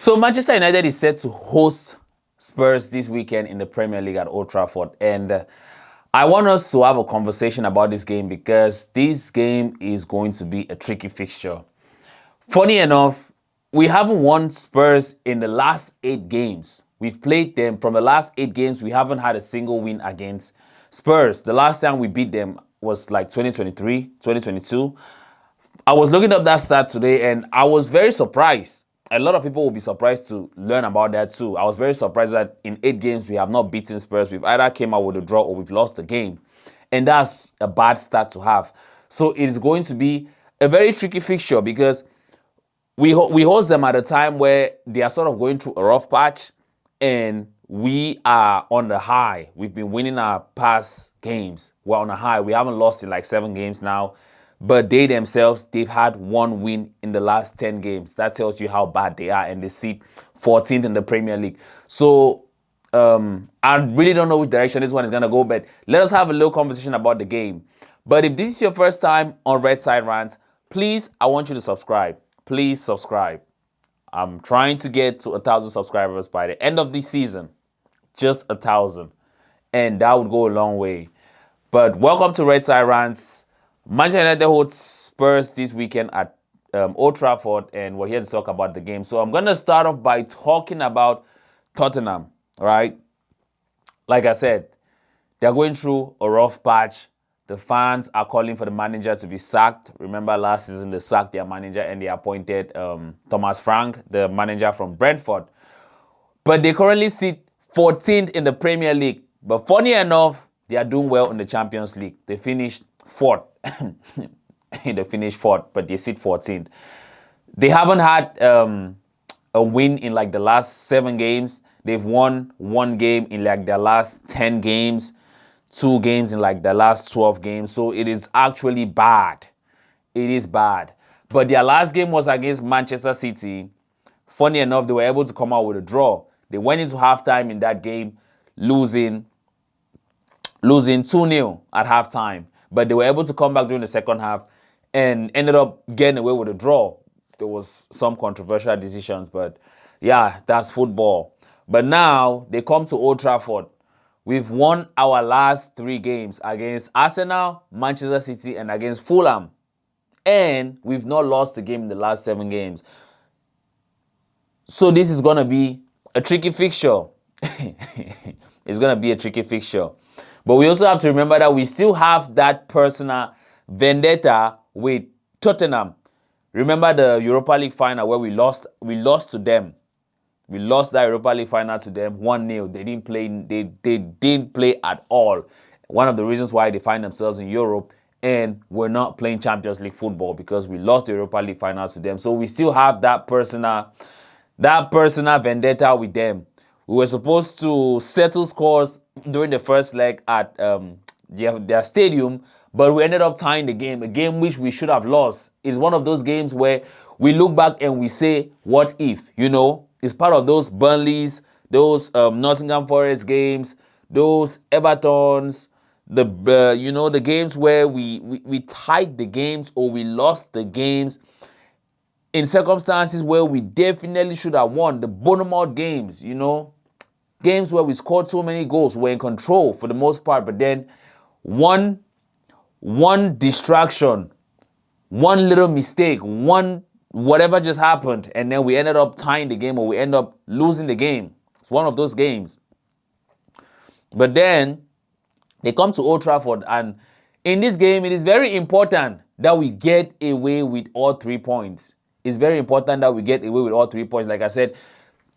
So Manchester United is set to host Spurs this weekend in the Premier League at Old Trafford. And I want us to have a conversation about this game because this game is going to be a tricky fixture. Funny enough, we haven't won Spurs in the last 8 games. We've played them. From the last 8 games, we haven't had a single win against Spurs. The last time we beat them was like 2023, 2022. I was looking up that stat today and I was very surprised. A lot of people will be surprised to learn about that too. I was very surprised that in 8 games we have not beaten Spurs. We've either came out with a draw or we've lost the game. And that's a bad stat to have. So it is going to be a very tricky fixture because we host them at a time where they are sort of going through a rough patch and we are on the high. We've been winning our past games. We're on a high. We haven't lost in like 7 games now. But they themselves, they've had 1 win in the last 10 games. That tells you how bad they are, and they sit 14th in the Premier League. So I really don't know which direction this one is going to go, but let us have a little conversation about the game. But if this is your first time on Red Side Rants, please, I want you to subscribe. Please subscribe. I'm trying to get to 1,000 subscribers by the end of this season. Just 1,000. And that would go a long way. But welcome to Red Side Rants. Manchester United hosts Spurs this weekend at Old Trafford, and we're here to talk about the game. So I'm going to start off by talking about Tottenham, right? Like I said, they're going through a rough patch. The fans are calling for the manager to be sacked. Remember last season they sacked their manager and they appointed Thomas Frank, the manager from Brentford. But they currently sit 14th in the Premier League. But funny enough, they are doing well in the Champions League. They finished 4th. They finished 4th, but they sit 14th. They haven't had a win in like the last 7 games. They've won 1 game in like their last 10 games, 2 games in like the last 12 games. So it is actually bad. It is bad. But their last game was against Manchester City. Funny enough, they were able to come out with a draw. They went into halftime in that game, losing 2-0 at halftime. But they were able to come back during the second half and ended up getting away with a draw. There was some controversial decisions, but yeah, that's football. But now they come to Old Trafford. We've won our last 3 games against Arsenal, Manchester City, and against Fulham. And we've not lost a game in the last 7 games. So this is going to be a tricky fixture. It's going to be a tricky fixture. But we also have to remember that we still have that personal vendetta with Tottenham. Remember the Europa League final where we lost to them. We lost that Europa League final to them 1-0. They didn't play at all. One of the reasons why they find themselves in Europe and we're not playing Champions League football because we lost the Europa League final to them. So we still have that personal vendetta with them. We were supposed to settle scores during the first leg at their stadium, but we ended up tying the game, a game which we should have lost. It's one of those games where we look back and we say, what if? You know, it's part of those Burnleys, those Nottingham Forest games, those Evertons, the games where we tied the games or we lost the games in circumstances where we definitely should have won. The Bournemouth games, games where we scored so many goals, we're in control for the most part, but then one distraction, one little mistake, whatever just happened, and then we ended up tying the game or we end up losing the game. It's one of those games. But then they come to Old Trafford, and in this game, it is very important that we get away with all 3 points. It's very important that we get away with all 3 points. Like I said,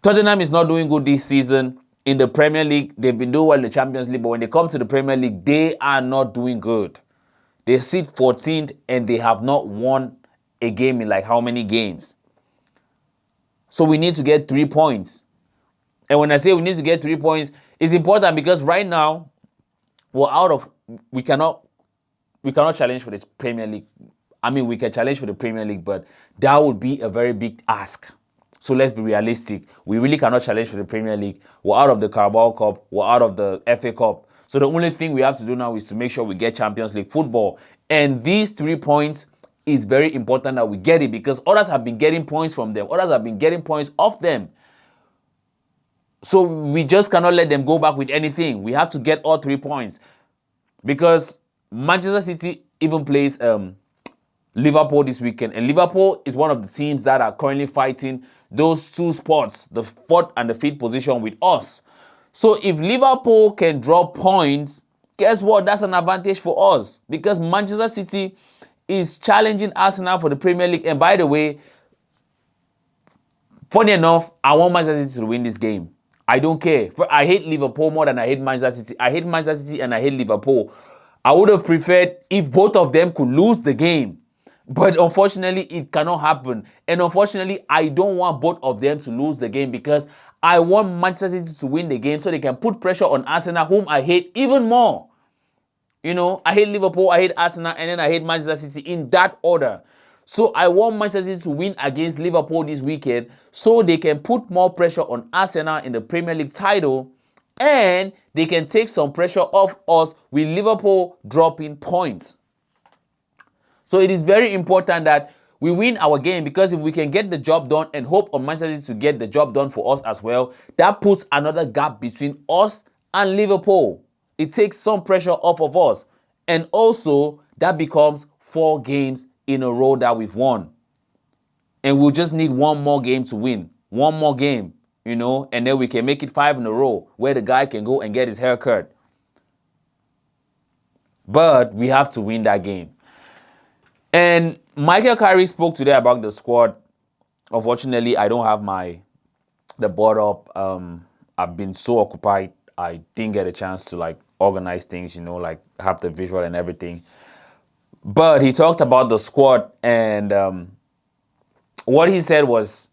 Tottenham is not doing good this season. In the Premier League, they've been doing well in the Champions League, but when they come to the Premier League, they are not doing good. They sit 14th and they have not won a game in like how many games? So we need to get 3 points. And when I say we need to get 3 points, it's important because right now, we cannot challenge for the Premier League. I mean, we can challenge for the Premier League, but that would be a very big ask. So let's be realistic. We really cannot challenge for the Premier League. We're out of the Carabao Cup. We're out of the FA Cup. So the only thing we have to do now is to make sure we get Champions League football. And these 3 points it's very important that we get it because others have been getting points from them. Others have been getting points off them. So we just cannot let them go back with anything. We have to get all 3 points because Manchester City even plays Liverpool this weekend. And Liverpool is one of the teams that are currently fighting those 2 spots, the 4th and the 5th position with us. So if Liverpool can draw points, guess what? That's an advantage for us because Manchester City is challenging Arsenal for the Premier League. And by the way, funny enough, I want Manchester City to win this game. I don't care. I hate Liverpool more than I hate Manchester City. I hate Manchester City and I hate Liverpool. I would have preferred if both of them could lose the game. But unfortunately, it cannot happen. And unfortunately, I don't want both of them to lose the game because I want Manchester City to win the game so they can put pressure on Arsenal, whom I hate even more. You know, I hate Liverpool, I hate Arsenal, and then I hate Manchester City in that order. So I want Manchester City to win against Liverpool this weekend so they can put more pressure on Arsenal in the Premier League title and they can take some pressure off us with Liverpool dropping points. So it is very important that we win our game because if we can get the job done and hope on Manchester City to get the job done for us as well, that puts another gap between us and Liverpool. It takes some pressure off of us. And also, that becomes 4 games in a row that we've won. And we'll just need 1 more game to win. 1 more game, you know, and then we can make it 5 in a row where the guy can go and get his hair cut. But we have to win that game. And Michael Carrick spoke today about the squad. Unfortunately, I don't have the board up. I've been so occupied. I didn't get a chance to organize things, you know, have the visual and everything. But he talked about the squad and what he said was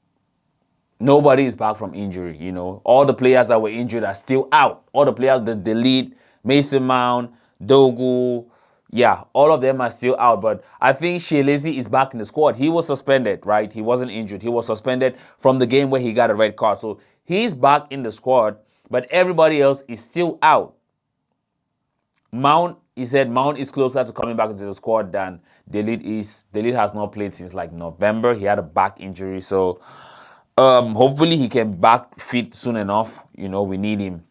nobody is back from injury, you know. All the players that were injured are still out. All the players that delete, Mason Mount, Dogu, yeah, all of them are still out. But I think Shelazy is back in the squad. He was suspended, right? He wasn't injured. He was suspended from the game where he got a red card. So he's back in the squad, but everybody else is still out. Mount, he said Mount is closer to coming back into the squad than Delete is. Delete has not played since November. He had a back injury. So hopefully he can back fit soon enough. You know, we need him.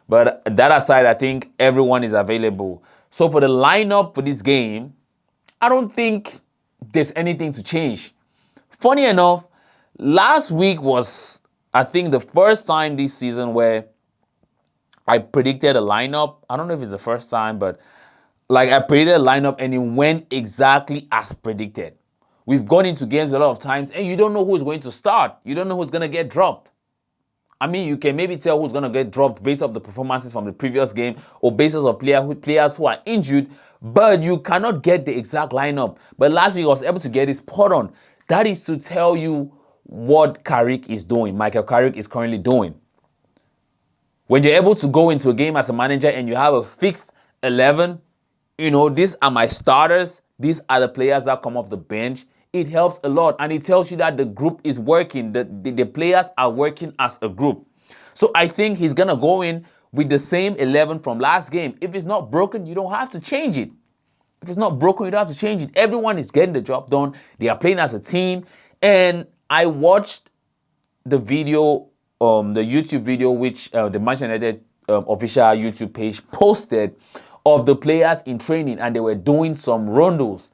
But that aside, I think everyone is available. So for the lineup for this game, I don't think there's anything to change. Funny enough, last week was, I think, the first time this season where I predicted a lineup. I don't know if it's the first time, but I predicted a lineup and it went exactly as predicted. We've gone into games a lot of times and you don't know who's going to start. You don't know who's going to get dropped. I mean, you can maybe tell who's going to get dropped based off the performances from the previous game or based off players who are injured, but you cannot get the exact lineup. But last week I was able to get it spot on. That is to tell you what Carrick is doing. Michael Carrick is currently doing. When you're able to go into a game as a manager and you have a fixed 11, you know, these are my starters. These are the players that come off the bench. It helps a lot and it tells you that the group is working. The players are working as a group. So I think he's going to go in with the same 11 from last game. If it's not broken, you don't have to change it. If it's not broken, you don't have to change it. Everyone is getting the job done. They are playing as a team. And I watched the video, the YouTube video, which the Manchester United official YouTube page posted of the players in training, and they were doing some rondos.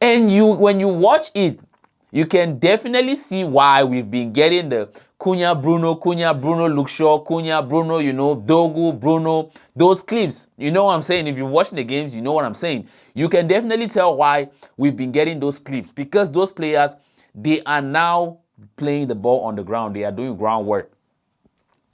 And when you watch it, you can definitely see why we've been getting the Cunha, Bruno, Luke Shaw, Cunha, Bruno, you know, Dogu, Bruno, those clips. You know what I'm saying? If you're watching the games, you know what I'm saying. You can definitely tell why we've been getting those clips because those players, they are now playing the ball on the ground. They are doing groundwork.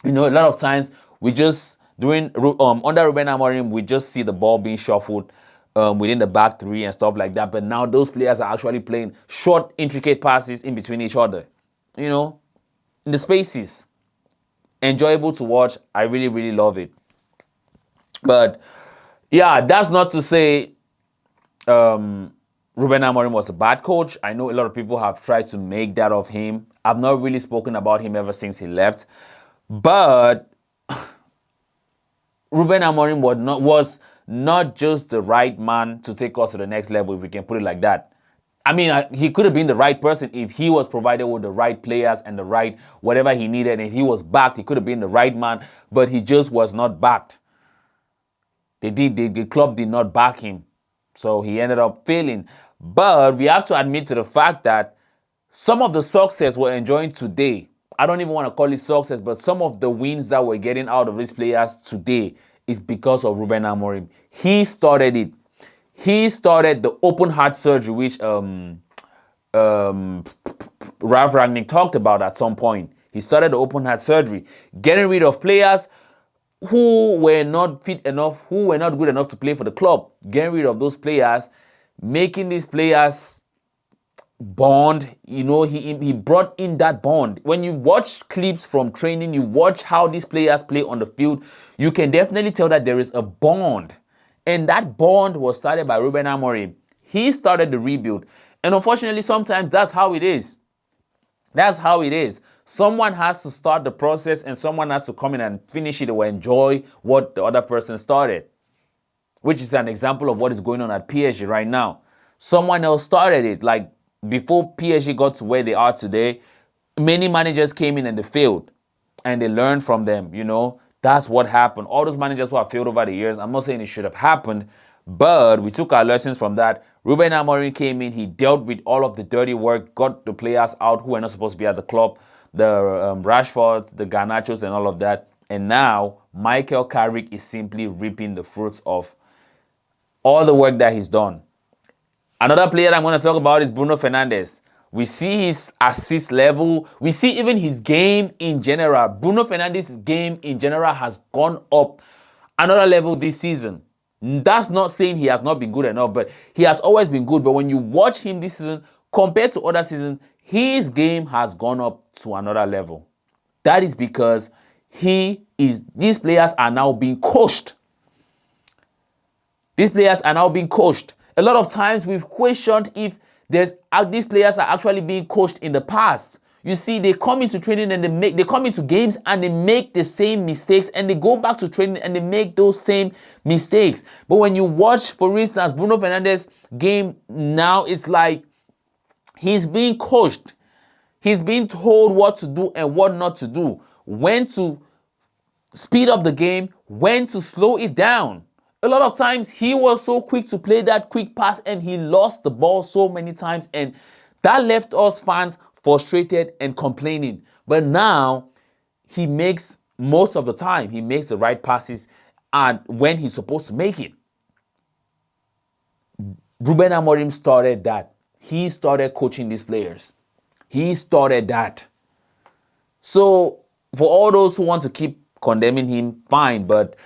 You know, a lot of times we just under Ruben Amorim, we just see the ball being shuffled within the back 3 and stuff like that. But now those players are actually playing short, intricate passes in between each other. You know, in the spaces. Enjoyable to watch. I really, really love it. But yeah, that's not to say Ruben Amorim was a bad coach. I know a lot of people have tried to make that of him. I've not really spoken about him ever since he left. But Ruben Amorim was not just the right man to take us to the next level, if we can put it like that. I mean, he could have been the right person if he was provided with the right players and the right whatever he needed. And if he was backed, he could have been the right man, but he just was not backed. The club did not back him, so he ended up failing. But we have to admit to the fact that some of the success we're enjoying today, I don't even want to call it success, but some of the wins that we're getting out of these players today is because of Ruben Amorim. He started it. He started the open heart surgery, which Ralph Rangnick talked about at some point. He started the open heart surgery, getting rid of players who were not fit enough, who were not good enough to play for the club, getting rid of those players, making these players bond. You know, he brought in that bond. When you watch clips from training, you watch how these players play on the field, you can definitely tell that there is a bond. And that bond was started by Ruben Amorim. He started the rebuild. And unfortunately, sometimes that's how it is. That's how it is. Someone has to start the process and someone has to come in and finish it or enjoy what the other person started, which is an example of what is going on at PSG right now. Someone else started it. Like before PSG got to where they are today, many managers came in and they failed and they learned from them, you know. That's what happened. All those managers who have failed over the years, I'm not saying it should have happened, but we took our lessons from that. Ruben Amorim came in, he dealt with all of the dirty work, got the players out who were not supposed to be at the club, the Rashford, the Garnachos and all of that. And now Michael Carrick is simply reaping the fruits of all the work that he's done. Another player that I'm going to talk about is Bruno Fernandes. We see his assist level. We see even his game in general. Bruno Fernandes' game in general has gone up another level this season. That's not saying he has not been good enough, but he has always been good. But when you watch him this season, compared to other seasons, his game has gone up to another level. That is because these players are now being coached. These players are now being coached. A lot of times we've questioned if these players are actually being coached in the past. You see, they come into training and they come into games and they make the same mistakes and they go back to training and they make those same mistakes. But when you watch, for instance, Bruno Fernandes' game now, it's like he's being coached. He's being told what to do and what not to do. When to speed up the game, when to slow it down. A lot of times he was so quick to play that quick pass and he lost the ball so many times, and that left us fans frustrated and complaining. But now he makes, most of the time, he makes the right passes and when he's supposed to make it. Ruben Amorim started that. He started coaching these players. He started that. So for all those who want to keep condemning him, fine. But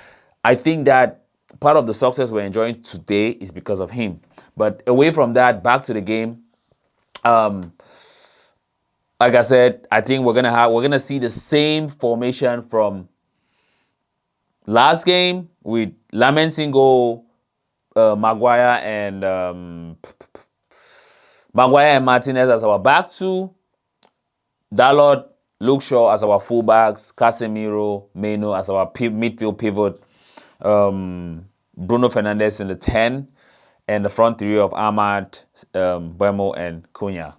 I think that part of the success we're enjoying today is because of him. But away from that, back to the game. Like I said, I think we're gonna see the same formation from last game with Lamine Singo, Maguire and Martinez as our back two, Dalot, Luke Shaw as our fullbacks, Casemiro, Meno as our midfield pivot, Bruno Fernandes in the 10, and the front three of Ahmad, Mbeumo, and Cunha.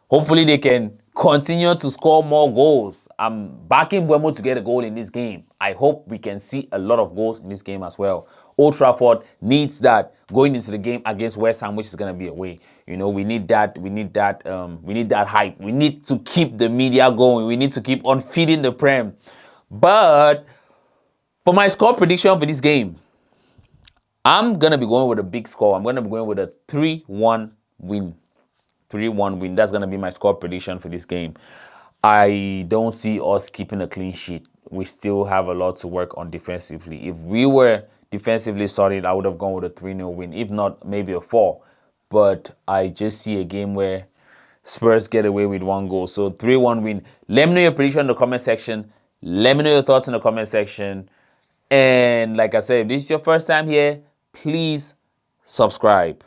Hopefully they can continue to score more goals. I'm backing Mbeumo to get a goal in this game. I hope we can see a lot of goals in this game as well. Old Trafford needs that going into the game against West Ham, which is going to be away. You know, we need that. We need that hype. We need to keep the media going. We need to keep on feeding the Prem. But for my score prediction for this game, I'm going to be going with a big score. I'm going to be going with a 3-1 win. 3-1 win. That's going to be my score prediction for this game. I don't see us keeping a clean sheet. We still have a lot to work on defensively. If we were defensively solid, I would have gone with a 3-0 win. If not, maybe a 4. But I just see a game where Spurs get away with 1 goal. So 3-1 win. Let me know your prediction in the comment section. Let me know your thoughts in the comment section. And like I said, if this is your first time here, please subscribe.